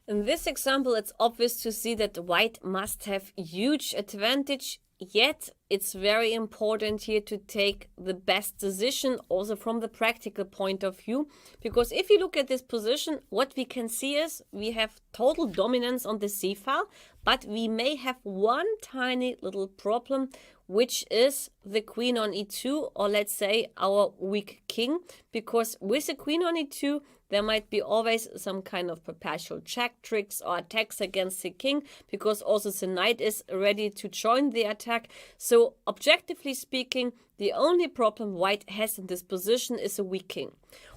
In this example, it's obvious to see that white must have huge advantage, yet it's very important here to take the best decision also from the practical point of view, because if you look at this position, what we can see is we have total dominance on the c file, but we may have one tiny little problem, which is the queen on e2, or let's say our weak king, because with the queen on e2 there might be always some kind of perpetual check tricks or attacks against the king, because also the knight is ready to join the attack. So objectively speaking, the only problem white has in this position is a weak king.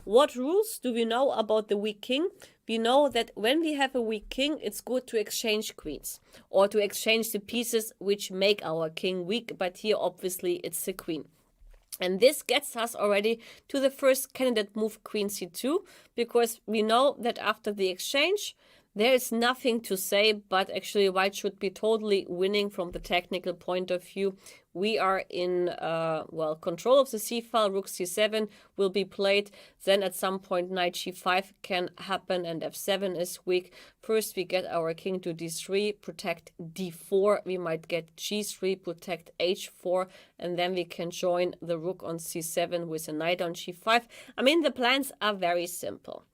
What rules do we know about the weak king? We know that when we have a weak king, it's good to exchange queens or to exchange the pieces which make our king weak, but here obviously it's the queen. And this gets us already to the first candidate move, queen c2, because we know that after the exchange, there is nothing to say, but actually white should be totally winning from the technical point of view. We are in control of the c file. Rook c7 will be played. Then at some point knight g5 can happen and f7 is weak. First we get our king to d3, protect d4. We might get g3, protect h4, and then we can join the rook on c7 with a knight on g5. I mean, the plans are very simple.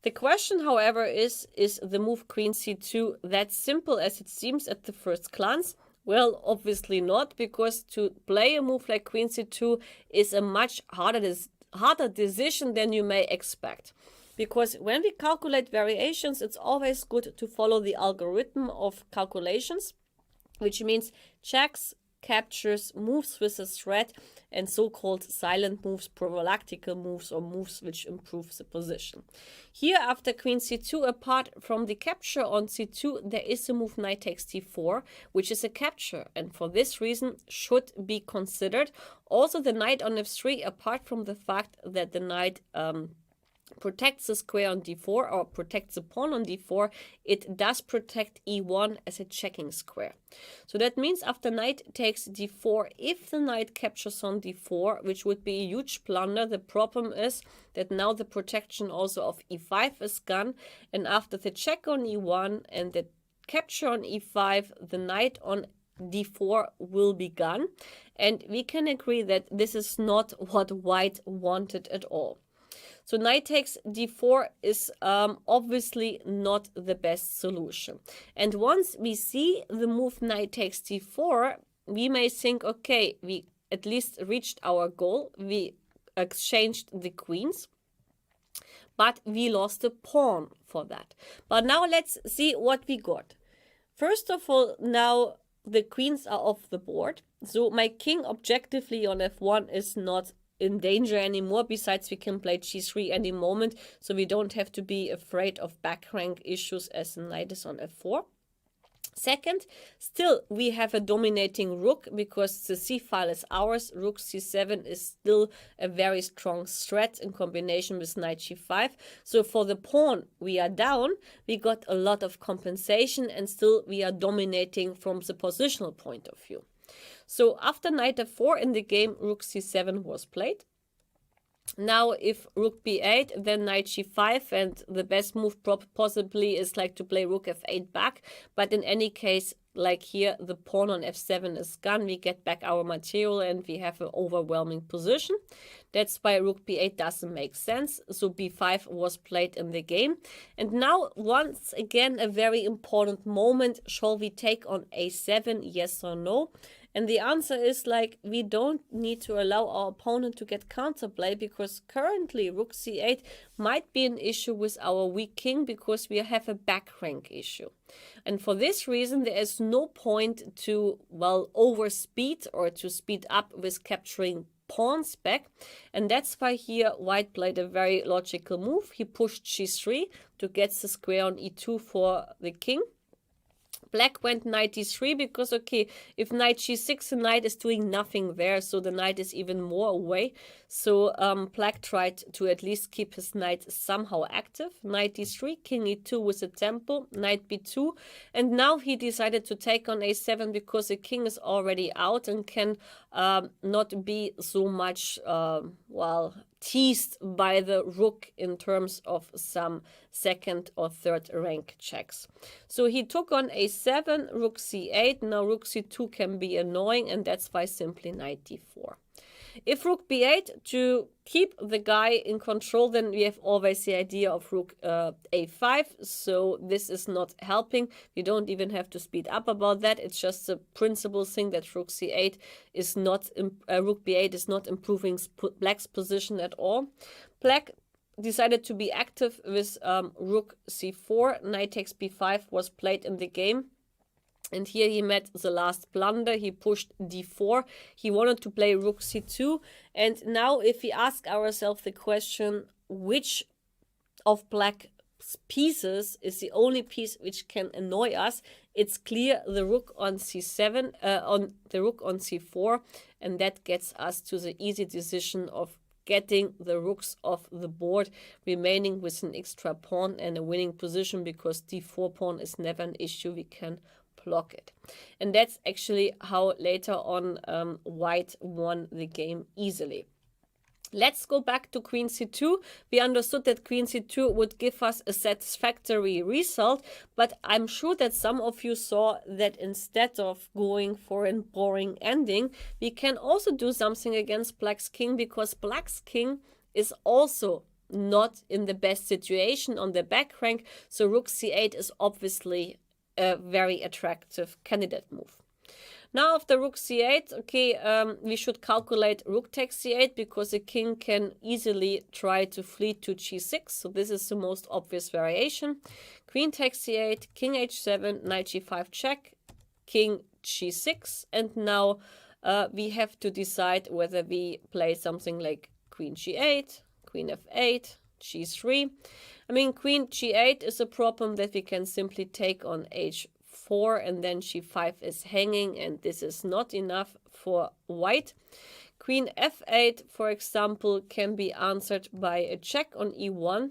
The question, however, is the move queen c2 that simple as it seems at the first glance? Well, obviously not, because to play a move like queen c2 is a much harder decision than you may expect. Because when we calculate variations, it's always good to follow the algorithm of calculations, which means checks, captures, moves with a threat, and so-called silent moves, prophylactical moves, or moves which improve the position. Here, after queen c2, apart from the capture on c2, there is a move knight takes d4, which is a capture, and for this reason should be considered. Also, the knight on f3, apart from the fact that the knight protects the square on d4 or protects the pawn on d4, it does protect e1 as a checking square. So that means after knight takes d4, if the knight captures on d4, which would be a huge blunder, the problem is that now the protection also of e5 is gone, and after the check on e1 and the capture on e5, the knight on d4 will be gone, and we can agree that this is not what white wanted at all. So knight takes d4 is obviously not the best solution. And once we see the move knight takes d4, we may think, okay, we at least reached our goal. We exchanged the queens, but we lost a pawn for that. But now let's see what we got. First of all, now the queens are off the board. So my king objectively on f1 is not in danger anymore. Besides, we can play g3 any moment, so we don't have to be afraid of back rank issues as the knight is on f4. Second, still we have a dominating rook because the c file is ours. Rook c7 is still a very strong threat in combination with knight g5. So for the pawn we are down, we got a lot of compensation, and still we are dominating from the positional point of view. So after knight f4 in the game, rook c7 was played. Now if rook b8, then knight g5, and the best move possibly is like to play rook f8 back. But in any case, like here, the pawn on f7 is gone. We get back our material and we have an overwhelming position. That's why rook b8 doesn't make sense. So b5 was played in the game. And now, once again, a very important moment. Shall we take on a7, yes or no? And the answer is like, we don't need to allow our opponent to get counterplay, because currently rook c8 might be an issue with our weak king because we have a back rank issue. And for this reason, there is no point to, well, overspeed or to speed up with capturing pawns back. And that's why here white played a very logical move. He pushed g3 to get the square on e2 for the king. Black went knight d3 because, okay, if knight g6, the knight is doing nothing there, so the knight is even more away. So Black tried to at least keep his knight somehow active. Knight d3, king e2 with a tempo, knight b2, and now he decided to take on a7 because the king is already out and can not be so much, teased by the rook in terms of some second or third rank checks. So he took on a7, rook c8. Now rook c2 can be annoying, and that's why simply knight d4. If rook b8 to keep the guy in control, then we have always the idea of rook a5. So this is not helping. You don't even have to speed up about that. It's just a principle thing that rook c8 is not, rook b8 is not improving black's position at all. Black decided to be active with rook c4. Knight takes b5 was played in the game. And here he met the last blunder. He pushed d4. He wanted to play rook c2. And now if we ask ourselves the question, which of black's pieces is the only piece which can annoy us, it's clear the rook on c7, on the rook on c4. And that gets us to the easy decision of getting the rooks off the board, remaining with an extra pawn and a winning position, because d4 pawn is never an issue. We can block it. And that's actually how later on white won the game easily. Let's go back to queen c2. We understood that queen c2 would give us a satisfactory result, but I'm sure that some of you saw that instead of going for a boring ending, we can also do something against black's king, because black's king is also not in the best situation on the back rank. So rook c8 is obviously a very attractive candidate move. Now after rook c8, okay, we should calculate rook takes c8, because the king can easily try to flee to g6. So this is the most obvious variation. Queen takes c8, king h7, knight g5 check, king g6. And now we have to decide whether we play something like queen g8, queen f8, g3. I mean, queen g8 is a problem that we can simply take on h4, and then g5 is hanging, and this is not enough for white. Queen f8, for example, can be answered by a check on e1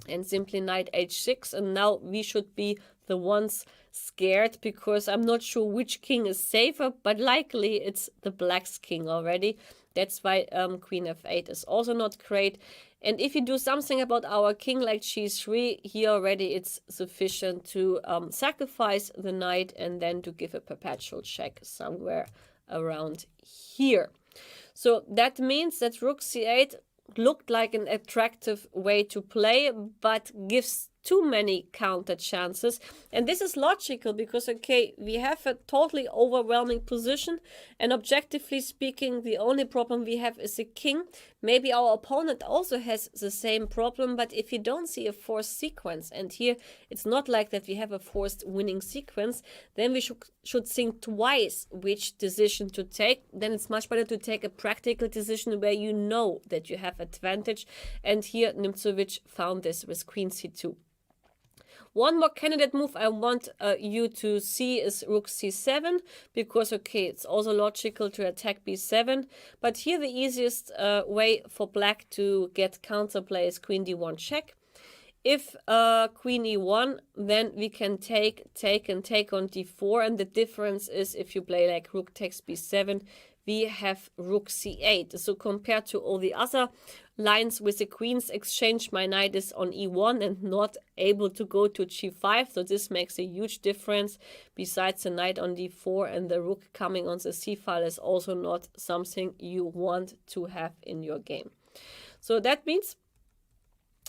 and simply knight h6. And now we should be the ones scared, because I'm not sure which king is safer, but likely it's the black's king already. That's why queen f8 is also not great. And if you do something about our king like g3, here already it's sufficient to sacrifice the knight and then to give a perpetual check somewhere around here. So that means that rook c8 looked like an attractive way to play, but gives too many counter chances. And this is logical, because, okay, we have a totally overwhelming position, and objectively speaking, the only problem we have is a king. Maybe our opponent also has the same problem, but if you don't see a forced sequence, and here it's not like that we have a forced winning sequence, then we should think twice which decision to take. Then it's much better to take a practical decision where you know that you have advantage. And here Nimzowitsch found this with queen c2. One more candidate move I want you to see is rook c7, because, okay, it's also logical to attack b7. But here the easiest way for black to get counterplay is queen d1 check. If queen e1, then we can take on d4. And the difference is if you play like rook takes b7, we have rook c8. So compared to all the other lines with the queens exchange, my knight is on e1 and not able to go to g5. So this makes a huge difference. Besides, the knight on d4 and the rook coming on the c file is also not something you want to have in your game. So that means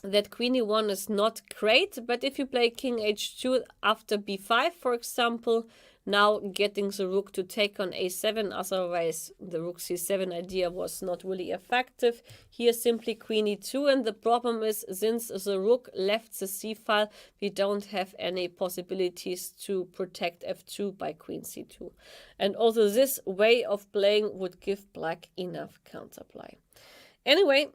that queen e1 is not great. But if you play king h2 after b5, for example, now getting the rook to take on a7, otherwise the rook c7 idea was not really effective. Here simply queen e2, and the problem is, since the rook left the c-file, we don't have any possibilities to protect f2 by queen c2. And also this way of playing would give black enough counterplay. Anyway,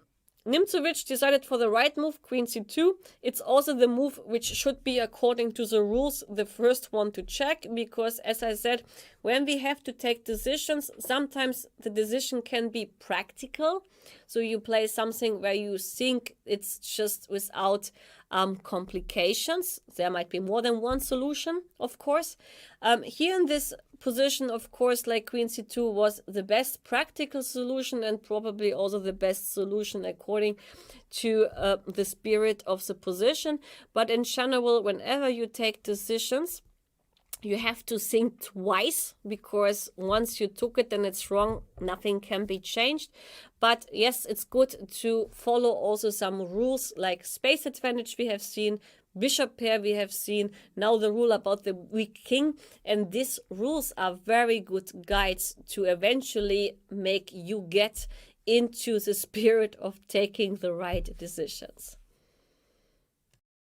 Nimzowitsch decided for the right move, queen c2. It's also the move which should be, according to the rules, the first one to check, because, as I said, when we have to take decisions, sometimes the decision can be practical. So you play something where you think it's just without complications. There might be more than one solution, of course. Here in this position, of course, like queen c2 was the best practical solution and probably also the best solution according to the spirit of the position. But in general, whenever you take decisions, you have to think twice, because once you took it and it's wrong, nothing can be changed. But yes, it's good to follow also some rules like space advantage we have seen, bishop pair we have seen, now the rule about the weak king. And these rules are very good guides to eventually make you get into the spirit of taking the right decisions.